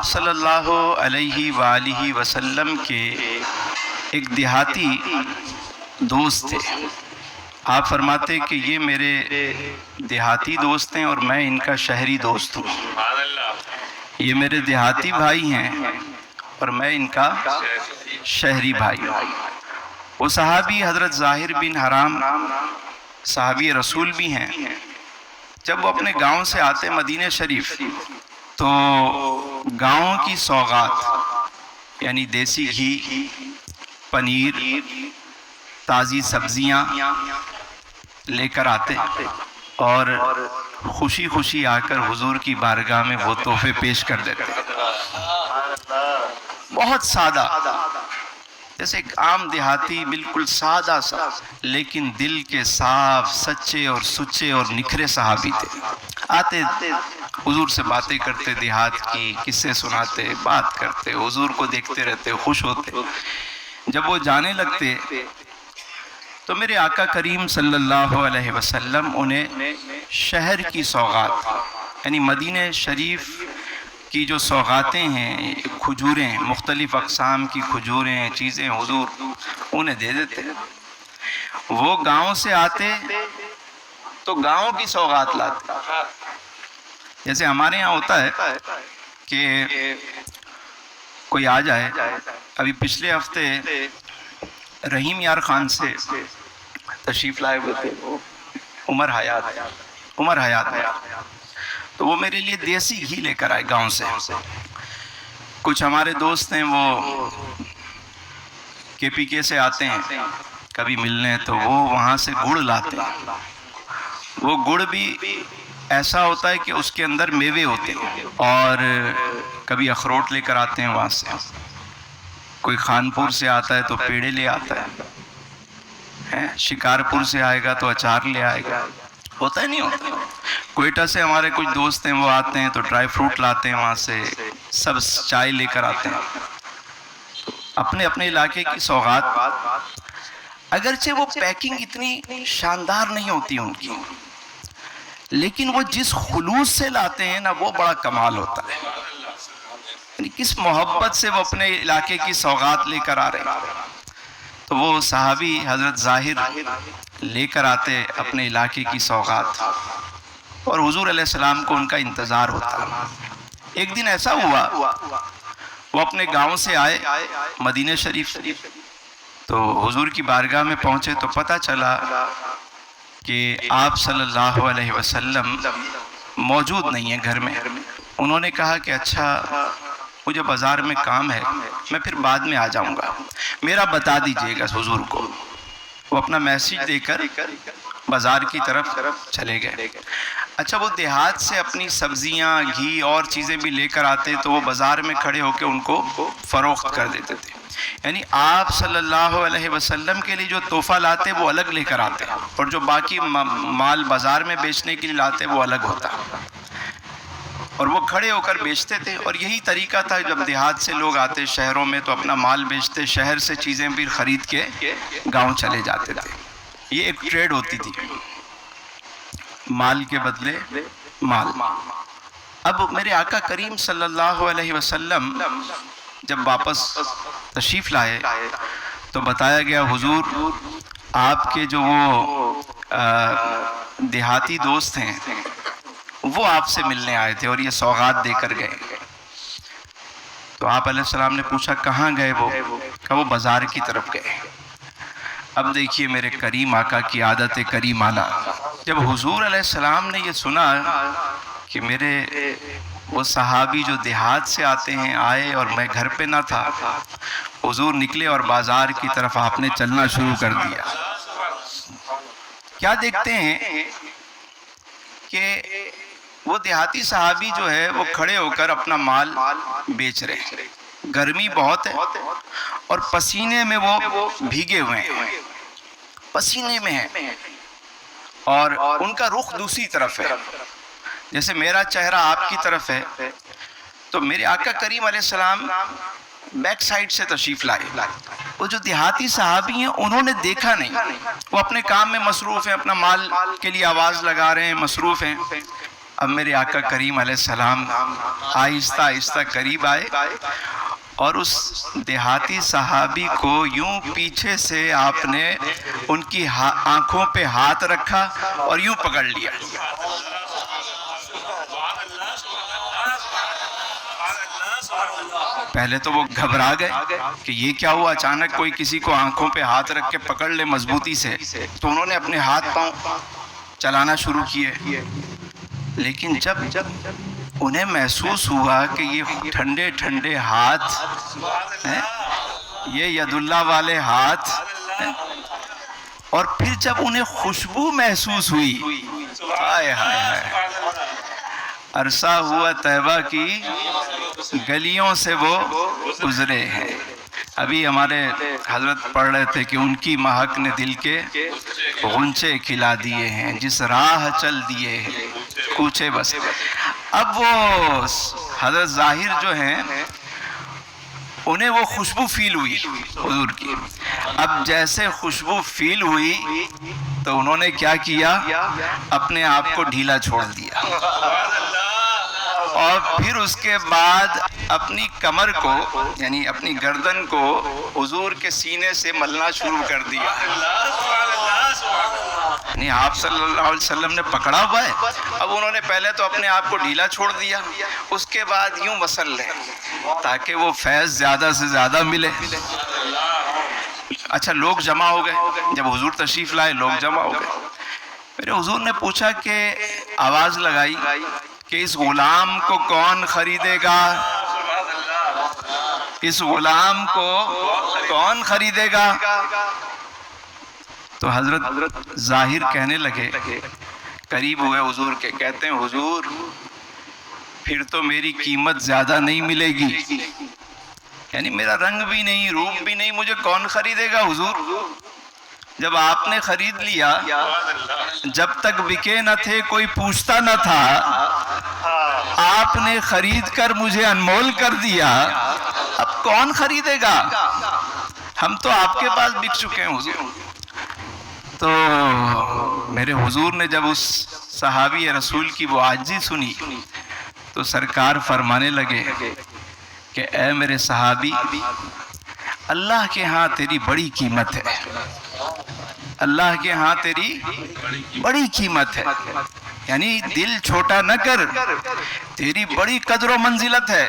صلی اللہ علیہ وآلہ وسلم کے ایک دیہاتی دوست تھے. آپ فرماتے کہ یہ میرے دیہاتی دوست ہیں اور میں ان کا شہری دوست ہوں. یہ میرے دیہاتی بھائی ہیں اور میں ان کا شہری بھائی ہوں. وہ صحابی حضرت ظاہر بن حرام صحابی رسول بھی ہیں. جب وہ اپنے گاؤں سے آتے مدینہ شریف تو گاؤں کی سوغات یعنی دیسی گھی، پنیر، تازی سبزیاں لے کر آتے اور خوشی خوشی آ کر حضور کی بارگاہ میں وہ تحفے پیش کر دیتے. بہت سادہ، جیسے ایک عام دیہاتی، بالکل سادہ سا، لیکن دل کے صاف، سچے اور سچے اور نکھرے صحابی تھے. آتے حضور سے باتیں کرتے، دیہات کی قصے سناتے، بات کرتے، حضور کو دیکھتے رہتے، خوش ہوتے. جب وہ جانے لگتے تو میرے آقا کریم صلی اللہ علیہ وسلم انہیں شہر کی سوغات یعنی مدینہ شریف کی جو سوغاتیں ہیں، کھجوریں، مختلف اقسام کی کھجوریں، چیزیں حضور انہیں دے دیتے. وہ گاؤں سے آتے تو گاؤں کی سوغات لاتے. جیسے ہمارے یہاں ہوتا ہے کہ کوئی آ جائے. ابھی پچھلے ہفتے رحیم یار خان سے تشریف لائے ہوئے تھے عمر حیات تو وہ میرے لیے دیسی گھی لے کر آئے گاؤں سے. کچھ ہمارے دوست ہیں وہ KPK سے آتے ہیں کبھی ملنے، تو وہ وہاں سے گڑ لاتے ہیں. وہ گڑ بھی ایسا ہوتا ہے کہ اس کے اندر میوے ہوتے ہیں. اور کبھی اخروٹ لے کر آتے ہیں وہاں سے. کوئی خانپور سے آتا ہے تو پیڑے لے آتا ہے، شکارپور سے آئے گا تو اچار لے آئے گا. ہوتا ہے نہیں ہوتا. کوئٹہ سے ہمارے کچھ دوست ہیں وہ آتے ہیں تو ڈرائی فروٹ لاتے ہیں وہاں سے. سب چائے لے کر آتے ہیں. اپنے اپنے علاقے کی سوغات، اگرچہ وہ پیکنگ اتنی شاندار نہیں ہوتی ان کی، لیکن وہ جس خلوص سے لاتے ہیں نا وہ بڑا کمال ہوتا ہے. یعنی کس محبت سے وہ اپنے علاقے کی سوغات لے کر آ رہے ہیں. تو وہ صحابی حضرت ظاہر لے کر آتے اپنے علاقے کی سوغات اور حضور علیہ السلام کو ان کا انتظار ہوتا. ایک دن ایسا ہوا وہ اپنے گاؤں سے آئے مدینہ شریف تو حضور کی بارگاہ میں پہنچے تو پتہ چلا کہ آپ صلی اللہ علیہ وسلم موجود نہیں ہیں گھر میں. انہوں نے کہا کہ اچھا مجھے بازار میں کام ہے، میں پھر بعد میں آ جاؤں گا، میرا بتا دیجئے گا حضور کو. وہ اپنا میسیج دے کر بازار کی طرف چلے گئے. اچھا وہ دیہات سے اپنی سبزیاں، گھی اور چیزیں بھی لے کر آتے تو وہ بازار میں کھڑے ہو کے ان کو فروخت کر دیتے تھے. یعنی آپ صلی اللہ علیہ وسلم کے لیے جو تحفہ لاتے وہ الگ لے کر آتے اور جو باقی مال بازار میں بیچنے کے لیے لاتے وہ الگ ہوتا اور وہ کھڑے ہو کر بیچتے تھے. اور یہی طریقہ تھا جب دیہات سے لوگ آتے شہروں میں تو اپنا مال بیچتے، شہر سے چیزیں بھی خرید کے گاؤں چلے جاتے تھے. یہ ایک ٹریڈ ہوتی تھی، مال کے بدلے مال. اب میرے آقا کریم صلی اللہ علیہ وسلم جب واپس تشریف لائے تو بتایا گیا حضور آپ کے جو وہ دیہاتی دوست ہیں وہ آپ سے ملنے آئے تھے اور یہ سوغات دے کر گئے. تو آپ علیہ السلام نے پوچھا کہاں گئے وہ؟ کہا وہ بازار کی طرف گئے. اب دیکھیے میرے کریم آقا کی عادت کریمانہ. جب حضور علیہ السلام نے یہ سنا کہ میرے وہ صحابی جو دیہات سے آتے ہیں آئے اور میں گھر پہ نہ تھا، حضور نکلے اور بازار کی طرف آپ نے چلنا شروع کر دیا. کیا دیکھتے ہیں کہ وہ دیہاتی صحابی جو ہے وہ کھڑے ہو کر اپنا مال بیچ رہے ہیں. گرمی بہت ہے اور پسینے میں وہ بھیگے ہوئے ہیں، پسینے میں ہیں اور ان کا رخ دوسری طرف ہے. جیسے میرا چہرہ آپ کی طرف ہے تو میرے آقا کریم علیہ السلام بیک سائیڈ سے تشریف لائے. وہ جو دیہاتی صحابی ہیں انہوں نے دیکھا نہیں، وہ اپنے کام میں مصروف ہیں، اپنا مال کے لیے آواز لگا رہے ہیں، مصروف ہیں. اب میرے آقا کریم علیہ السلام آہستہ آہستہ قریب آئے اور اس دیہاتی صحابی کو یوں پیچھے سے آپ نے ان کی آنکھوں پہ ہاتھ رکھا اور یوں پکڑ لیا. پہلے تو وہ گھبرا گئے کہ یہ کیا ہوا، اچانک کوئی کسی کو آنکھوں پہ ہاتھ رکھ کے پکڑ لے مضبوطی سے. تو انہوں نے اپنے ہاتھ پاؤں چلانا شروع کیے، لیکن جب انہیں محسوس ہوا کہ یہ ٹھنڈے ٹھنڈے ہاتھ ہیں، یہ ید اللہ والے ہاتھ ہیں، اور پھر جب انہیں خوشبو محسوس ہوئی، ہائے ہائے ہائے، عرصہ ہوا طیبہ کی گلیوں سے وہ گزرے ہیں. ابھی ہمارے حضرت پڑھ رہے تھے کہ ان کی مہک نے دل کے غنچے کھلا دیے ہیں، جس راہ چل دیے ہیں کوچے بس. اب وہ حضرت ظاہر جو ہیں انہیں وہ خوشبو فیل ہوئی حضور کی. اب جیسے خوشبو فیل ہوئی تو انہوں نے کیا کیا، اپنے آپ کو ڈھیلا چھوڑ دیا، اور پھر اس کے بعد اپنی کمر کو یعنی اپنی گردن کو حضور کے سینے سے ملنا شروع کر دیا. یعنی آپ صلی اللہ علیہ وسلم نے پکڑا ہوا ہے، اب انہوں نے پہلے تو اپنے آپ کو ڈھیلا چھوڑ دیا، اس کے بعد یوں مسل لیں تاکہ وہ فیض زیادہ سے زیادہ ملے. اچھا، لوگ جمع ہو گئے، جب حضور تشریف لائے لوگ جمع ہو گئے. میرے حضور نے پوچھا کہ آواز لگائی کہ اس غلام کو کون خریدے گا، اس غلام کو کون خریدے گا. تو حضرت ظاہر کہنے لگے، قریب ہوئے حضور کے، کہتے ہیں حضور پھر تو میری قیمت زیادہ نہیں ملے گی، یعنی میرا رنگ بھی نہیں، روپ بھی نہیں، مجھے کون خریدے گا حضور. جب آپ نے خرید لیا، جب تک بکے نہ تھے کوئی پوچھتا نہ تھا، آپ نے خرید کر مجھے انمول کر دیا، اب کون خریدے گا، ہم تو آپ کے پاس بک چکے ہیں حضور. تو میرے حضور نے جب اس صحابی رسول کی وہ عاجزی سنی تو سرکار فرمانے لگے کہ اے میرے صحابی، اللہ کے ہاں تیری بڑی قیمت ہے، اللہ کے ہاں تیری بڑی قیمت ہے، یعنی دل چھوٹا نہ کر، تیری بڑی قدر و منزلت ہے.